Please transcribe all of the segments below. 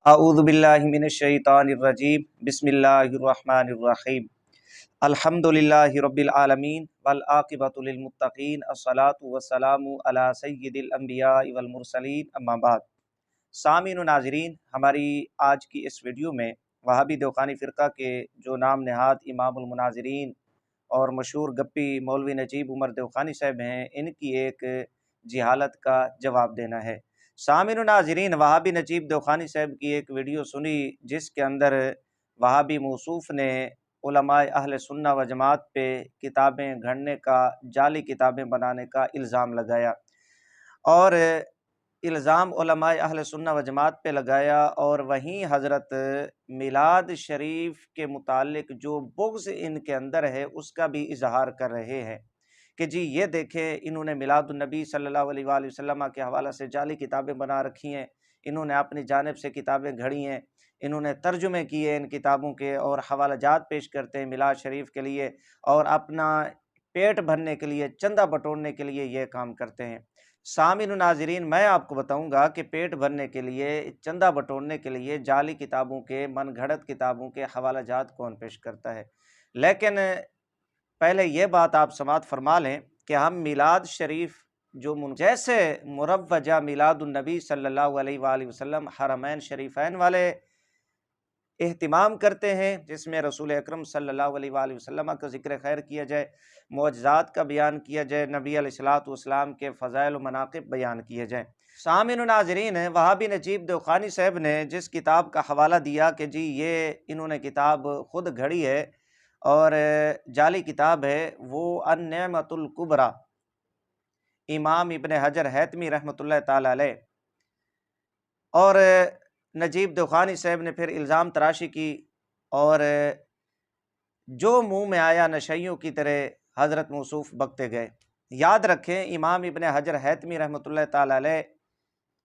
अऊज़ु बिल्लाहि मिनश्शैतानिर्रजीम बिस्मिल्लाहिर्रहमानिर्रहीम अल्हम्दुलिल्लाहि रब्बिल आलमीन वल आक़िबतु लिल मुत्तक़ीन अस्सलातु वस्सलामु अला सय्यिदिल अंबियाइ वल मुरसलीन अम्मा बाद। सामीन व नाज़रीन, हमारी आज की इस वीडियो में वहाबी दौखानी फ़िरक़ा के जो नाम नहाद इमामुल मुनाज़िरीन और मशहूर गप्पी मौलवी नजीब उमर दौखानी साहब हैं, इनकी एक जिहालत का जवाब देना है। सामिन व नाज़रीन, वहाबी नजीब दौखानी साहब की एक वीडियो सुनी जिसके अंदर वहाबी मौसूफ़ ने उलमाए अहले सुन्ना व जमात पे किताबें गढ़ने का, जाली किताबें बनाने का इल्ज़ाम लगाया और इल्ज़ाम उलमाए अहले सुन्ना व जमात पे लगाया और वहीं हज़रत मिलाद शरीफ के मुतालिक जो बुग़्ज़ इनके अंदर है उसका भी इजहार कर रहे हैं कि जी ये देखें, इन्होंने मिलादुन्नबी सल्लल्लाहु अलैहि वसल्लम के हवाला से जाली किताबें बना रखी हैं, इन्होंने अपनी जानिब से किताबें घड़ी हैं, इन्होंने तर्जुमे किए इन किताबों के और हवालाजात पेश करते हैं मिलाद शरीफ के लिए और अपना पेट भरने के लिए, चंदा बटोरने के लिए ये काम करते हैं। सामिन नाज़रीन, मैं आपको बताऊंगा कि पेट भरने के लिए, चंदा बटोरने के लिए जाली किताबों के, मनगढ़ंत किताबों के हवालाजात कौन पेश करता है। लेकिन पहले ये बात आप समाअत फरमा लें कि हम मिलाद शरीफ जो जैसे मुरव्वजा मिलादुन्नबी सल्लल्लाहु अलैहि वसल्लम हरमैन शरीफैन वाले एहतिमाम करते हैं, जिसमें रसूल अकरम सल्लल्लाहु अलैहि वसल्लम का ज़िक्र खैर किया जाए, मौजज़ात का बयान किया जाए, नबी अलैहिस्सलातु वस्सलाम के फ़ज़ाइल व मनाक़िब बयान किए जाएँ। सामिन नाज़रीन, वहाबी नजीब दौखानी साहब ने जिस किताब का हवाला दिया कि जी ये इन्होंने किताब ख़ुद घड़ी है और जाली किताब है, वो अन-निअमतुल कुबरा इमाम इब्न हजर हैतमी रहमतुल्लाह ताला अलैह, और नजीब दौखानी साहब ने फिर इल्ज़ाम तराशी की और जो मुंह में आया नशइयों की तरह हज़रत मौसूफ़ बकते गए। याद रखें, इमाम इब्न हजर हैतमी रहमतुल्लाह ताला अलैह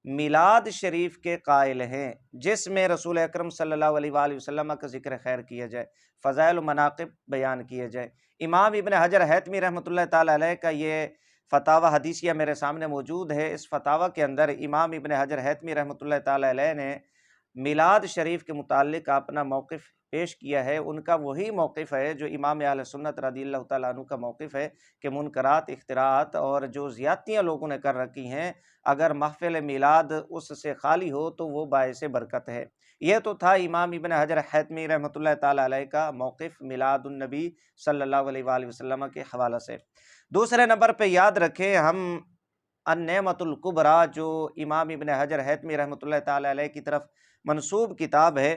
मिलाद शरीफ के कायल हैं, जिसमें रसूल अकरम सल्लल्लाहु अलैहि वसल्लम का ज़िक्र खैर किया जाए, फ़ज़ाइल व मनाक़िब बयान किए जाए। इमाम इब्न हजर हैतमी रहमतुल्लाह ताला अलैह का ये फ़तावा हदीसिया मेरे सामने मौजूद है। इस फ़तावा के अंदर इमाम इब्न हजर हैतमी रहमतुल्लाह ताला अलैह ने मिलाद शरीफ के मुतालिक अपना मौक़िफ़ पेश किया है। उनका वही मौक़िफ़ है जो इमाम अहले सुन्नत रज़ियल्लाहु तआला अन्हु का मौक़िफ़ है कि मुनकरात, इख्तिरात और जो ज़ियादतियाँ लोगों ने कर रखी हैं, अगर महफ़िल मिलाद उससे खाली हो तो वो बाइसे बरकत है। ये तो था इमाम इब्न हजर हैतमी रहमतुल्लाह ताला अलैह का मौक़िफ़ मिलादुन्नबी सल्लल्लाहु अलैहि वसल्लम के हवाला से। दूसरे नंबर पे याद रखें, हम अन-निअमतुल कुबरा जो इमाम इब्न हजर हैतमी रहमतुल्लाह ताला अलैह की तरफ मंसूब किताब है,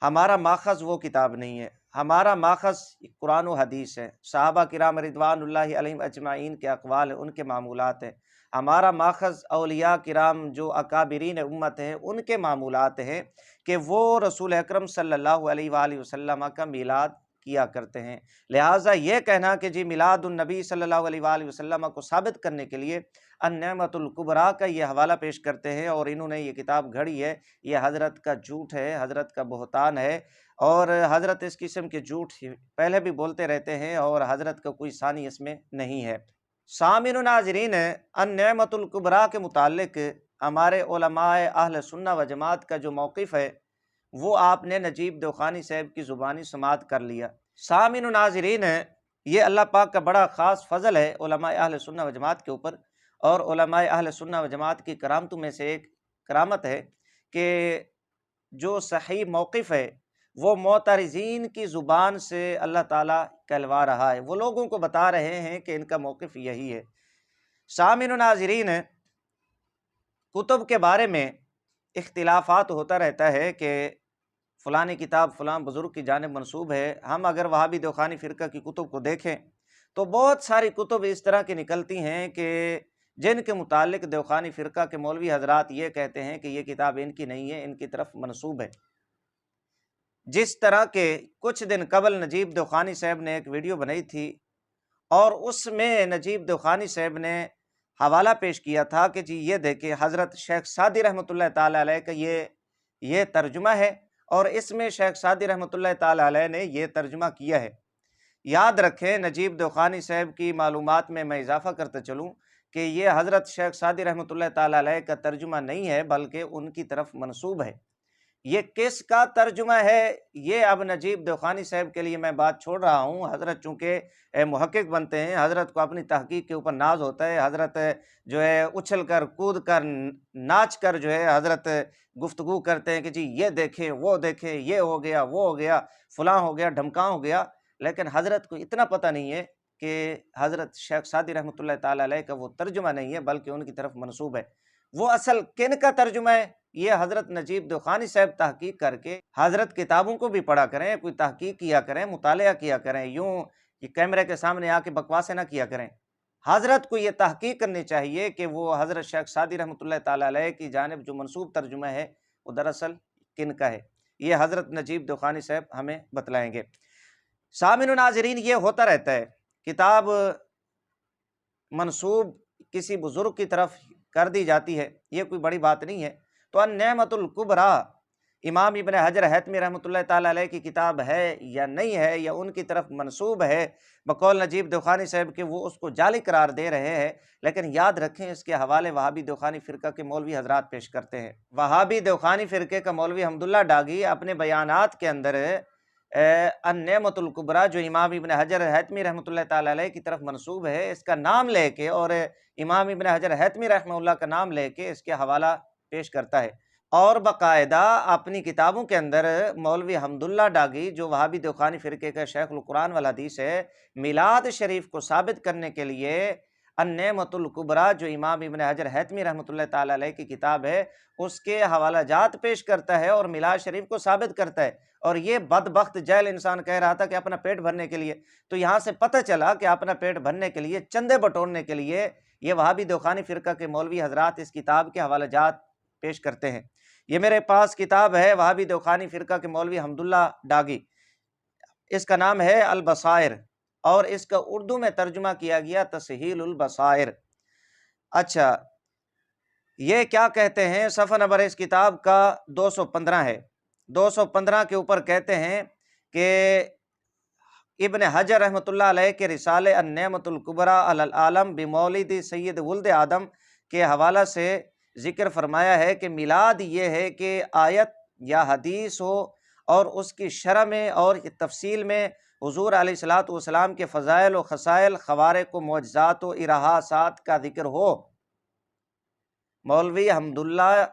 हमारा माखज़ वो किताब नहीं है। हमारा माखज़ कुरान व हदीस है, सहाबा किराम रिदवानुल्लाहि अलैहिम अजमाइन के अक़वाल हैं, उनके मामूलात हैं। हमारा माखज़ औलिया किराम जो अकाबिरीन उम्मत हैं, उनके मामूलात हैं कि वो रसूल अकरम सल्लल्लाहु अलैहि वसल्लम का मीलाद किया करते हैं। लिहाजा ये कहना कि जी मिलादुन्नबी सल्लल्लाहु अलैहि वसल्लम को साबित करने के लिए अन-निअमतुल कुबरा का ये हवाला पेश करते हैं और इन्होंने ये किताब घड़ी है, ये हज़रत का झूठ है, हज़रत का बहतान है और हज़रत इस किस्म के झूठ पहले भी बोलते रहते हैं और हज़रत का कोई सानी इसमें नहीं है। सामिन नाज़रीन, अन-निअमतुल कुबरा के मुतालिक हमारे उलमाए अहले सुन्ना व जमात का जो मौक़िफ़ है, वो आपने नजीब दौखानी साहब की ज़ुबानी समाअत कर लिया। सामिन नाज़रीन, ये अल्लाह पाक का बड़ा ख़ास फ़ज़ल है उलमाए अहले सुन्ना व जमात के ऊपर और उलमाए अहले सुन्ना व जमात की करामतों में से एक करामत है कि जो सही मौक़िफ़ है वो मोअतरिज़ीन की ज़ुबान से अल्लाह ताला कहलवा रहा है, वो लोगों को बता रहे हैं कि इनका मौक़िफ़ यही है। सामिन नाज़रीन, कुतुब के बारे में इख्तिलाफ़ात होता रहता है कि फ़लानी किताब फ़लाँ बुज़ुर्ग की जानिब मंसूब है। हम अगर वहाबी दौखानी फ़िरक़ा की कुतुब को देखें तो बहुत सारी कुतुब इस तरह की निकलती हैं कि जिनके मुतालिक दौखानी फ़िरक़ा के मौलवी हज़रात ये कहते हैं कि ये किताब इनकी नहीं है, इनकी तरफ मंसूब है। जिस तरह के कुछ दिन कबल नजीब दौखानी साहब ने एक वीडियो बनाई थी और उसमें नजीब दौखानी साहब ने हवाला पेश किया था कि जी ये देखिए, हज़रत शेख सादी रहमतुल्लाह ताला अलैह का ये तर्जुमा है और इसमें शेख सादी रहमतुल्लाह ताला अलैह ने ये तर्जुमा किया है। याद रखें, नजीब दौखानी साहब की मालूमात में मैं इजाफ़ा करते चलूँ کہ یہ حضرت شیخ سعدی رحمۃ اللہ تعالیٰ علیہ کا ترجمہ نہیں ہے بلکہ ان کی طرف منسوب ہے۔ یہ کس کا ترجمہ ہے، یہ اب نجیب دیوخانی صاحب کے لیے میں بات چھوڑ رہا ہوں۔ حضرت چونکہ محقق بنتے ہیں، حضرت کو اپنی تحقیق کے اوپر ناز ہوتا ہے، حضرت جو ہے اچھل کر کود کر ناچ کر جو ہے حضرت گفتگو کرتے ہیں کہ جی یہ دیکھیں وہ دیکھیں، یہ ہو گیا وہ ہو گیا، فلاں ہو گیا ڈھمکاں ہو گیا، لیکن حضرت کو اتنا پتہ نہیں ہے کہ حضرت شیخ سعدی رحمۃ اللہ تعالیٰ علیہ کا وہ ترجمہ نہیں ہے بلکہ ان کی طرف منسوب ہے۔ وہ اصل کن کا ترجمہ ہے، یہ حضرت نجیب دیوخانی صاحب تحقیق کر کے، حضرت کتابوں کو بھی پڑھا کریں، کوئی تحقیق کیا کریں، مطالعہ کیا کریں، یوں یہ کیمرے کے سامنے آ کے بکواسیں نہ کیا کریں۔ حضرت کو یہ تحقیق کرنی چاہیے کہ وہ حضرت شیخ سعدی رحمۃ اللہ تعالیٰ علیہ کی جانب جو منسوب ترجمہ ہے وہ دراصل کن کا ہے، یہ حضرت نجیب دیوخانی صاحب ہمیں بتلائیں گے۔ سامعین و ناظرین، یہ ہوتا رہتا ہے، کتاب منسوب کسی بزرگ کی طرف کر دی جاتی ہے، یہ کوئی بڑی بات نہیں ہے۔ تو النعمۃ الکبریٰ امام ابن حجر حیثمی رحمۃ اللہ تعالیٰ علیہ کی کتاب ہے یا نہیں ہے، یا ان کی طرف منسوب ہے بقول نجیب دیوخانی صاحب کے، وہ اس کو جعلی قرار دے رہے ہیں، لیکن یاد رکھیں اس کے حوالے وہابی دیوخانی فرقہ کے مولوی حضرات پیش کرتے ہیں۔ وہابی دیوخانی فرقے کا مولوی حمداللہ ڈاگی اپنے بیانات کے اندر النعمۃ الکبریٰ جو امام ابن حجر حیثمی رحمۃ اللہ تعالیٰ علیہ کی طرف منسوب ہے، اس کا نام لے کے اور امام ابن حجر حیثمی رحمہ اللہ کا نام لے کے اس کے حوالہ پیش کرتا ہے، اور باقاعدہ اپنی کتابوں کے اندر مولوی حمداللہ ڈاگی جو وہابی دیوخانی فرقے کا شیخ القرآن والحدیث ہے، میلاد شریف کو ثابت کرنے کے لیے النعمۃ الکبریٰ جو امام ابن حجر حیثمی رحمۃ اللہ تعالیٰ علیہ کی کتاب ہے اس کے حوالہ جات پیش کرتا ہے اور میلاد شریف کو ثابت کرتا ہے۔ اور یہ بدبخت جاہل انسان کہہ رہا تھا کہ اپنا پیٹ بھرنے کے لیے، تو یہاں سے پتہ چلا کہ اپنا پیٹ بھرنے کے لیے، چندے بٹورنے کے لیے یہ وہابی دیوخانی فرقہ کے مولوی حضرات اس کتاب کے حوالہ جات پیش کرتے ہیں۔ یہ میرے پاس کتاب ہے وہابی دیوخانی فرقہ کے مولوی حمداللہ ڈاگی، اس کا نام ہے البصائر، اور اس کا اردو میں ترجمہ کیا گیا تسہیل البصائر۔ اچھا، یہ کیا کہتے ہیں، صفحہ نمبر اس کتاب کا 215 ہے۔ 215 کے اوپر کہتے ہیں کہ ابن حجر رحمۃ اللہ علیہ کے رسالے النعمۃ الکبریٰ علی العالم بمولد سید ولد آدم کے حوالہ سے ذکر فرمایا ہے کہ میلاد یہ ہے کہ آیت یا حدیث ہو اور اس کی شرح میں اور تفصیل میں حضور علیہ الصلوۃ والسلام کے فضائل و خصائل، خوارق و معجزات و ارہاسات کا ذکر ہو۔ مولوی حمداللہ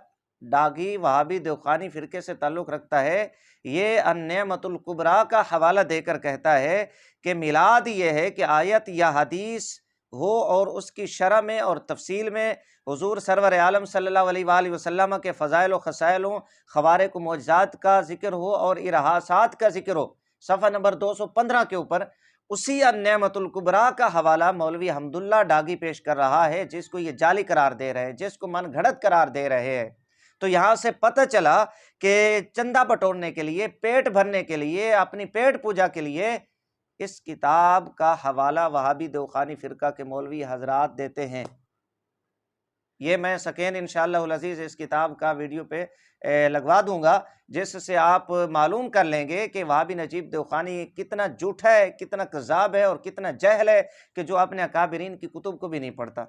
ڈاگی وہابی دیوخانی فرقے سے تعلق رکھتا ہے، یہ النعمۃ الکبریٰ کا حوالہ دے کر کہتا ہے کہ میلاد یہ ہے کہ آیت یا حدیث ہو اور اس کی شرح میں اور تفصیل میں حضور سرور عالم صلی اللہ علیہ وآلہ وسلم کے فضائل و خصائل، خوارق و معجزات کا ذکر ہو اور ارہاسات کا ذکر ہو۔ صفحہ نمبر 215 کے اوپر اسی النعمۃ الکبریٰ کا حوالہ مولوی حمداللہ ڈاگی پیش کر رہا ہے، جس کو یہ جعلی قرار دے رہے ہیں، جس کو من گھڑت قرار دے رہے ہیں۔ تو یہاں سے پتہ چلا کہ چندہ بٹورنے کے لیے، پیٹ بھرنے کے لیے، اپنی پیٹ پوجا کے لیے اس کتاب کا حوالہ وہابی دیوخانی فرقہ کے مولوی حضرات دیتے ہیں۔ یہ میں سکین انشاءاللہ العزیز اس کتاب کا ویڈیو پہ لگوا دوں گا، جس سے آپ معلوم کر لیں گے کہ وہابی نجیب دیوخانی کتنا جھوٹا ہے، کتنا کذاب ہے اور کتنا جاہل ہے کہ جو اپنے اکابرین کی کتب کو بھی نہیں پڑھتا۔